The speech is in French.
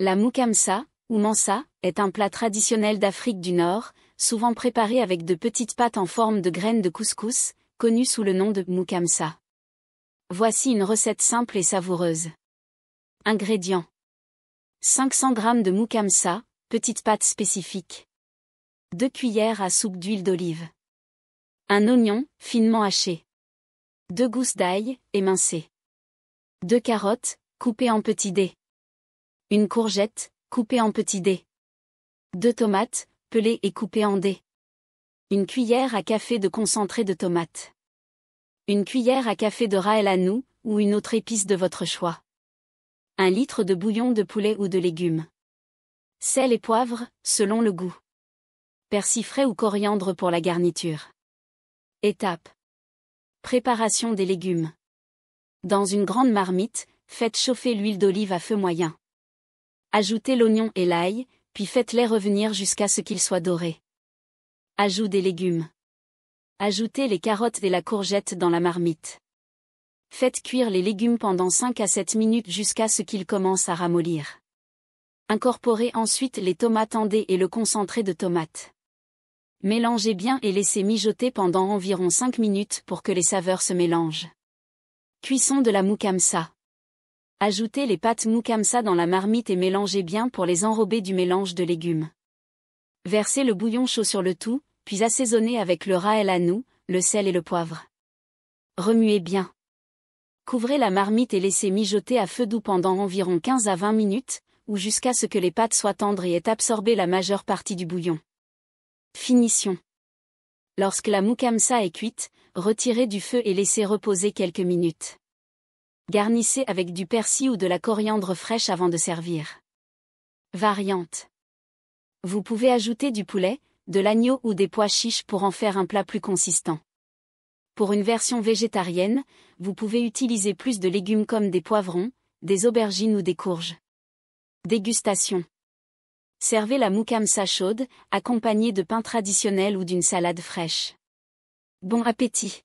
La moukamsa, ou mansa, est un plat traditionnel d'Afrique du Nord, souvent préparé avec de petites pâtes en forme de graines de couscous, connues sous le nom de moukamsa. Voici une recette simple et savoureuse. Ingrédients. 500 g de moukamsa, petites pâtes spécifiques. 2 cuillères à soupe d'huile d'olive. Un oignon, finement haché. 2 gousses d'ail, émincées. 2 carottes, coupées en petits dés. 1 courgette, coupée en petits dés. 2 tomates, pelées et coupées en dés. 1 cuillère à café de concentré de tomate. 1 cuillère à café de raël anou, ou une autre épice de votre choix. 1 litre de bouillon de poulet ou de légumes. Sel et poivre, selon le goût. Persil frais ou coriandre pour la garniture. Étape. Préparation des légumes. Dans une grande marmite, faites chauffer l'huile d'olive à feu moyen. Ajoutez l'oignon et l'ail, puis faites-les revenir jusqu'à ce qu'ils soient dorés. Ajout des légumes. Ajoutez les carottes et la courgette dans la marmite. Faites cuire les légumes pendant 5 à 7 minutes jusqu'à ce qu'ils commencent à ramollir. Incorporez ensuite les tomates en dés et le concentré de tomate. Mélangez bien et laissez mijoter pendant environ 5 minutes pour que les saveurs se mélangent. Cuisson de la moukamsa. Ajoutez les pâtes moukamsa dans la marmite et mélangez bien pour les enrober du mélange de légumes. Versez le bouillon chaud sur le tout, puis assaisonnez avec le raël anou, le sel et le poivre. Remuez bien. Couvrez la marmite et laissez mijoter à feu doux pendant environ 15 à 20 minutes, ou jusqu'à ce que les pâtes soient tendres et aient absorbé la majeure partie du bouillon. Finition. Lorsque la moukamsa est cuite, retirez du feu et laissez reposer quelques minutes. Garnissez avec du persil ou de la coriandre fraîche avant de servir. Variante. Vous pouvez ajouter du poulet, de l'agneau ou des pois chiches pour en faire un plat plus consistant. Pour une version végétarienne, vous pouvez utiliser plus de légumes comme des poivrons, des aubergines ou des courges. Dégustation. Servez la moukamsa chaude, accompagnée de pain traditionnel ou d'une salade fraîche. Bon appétit!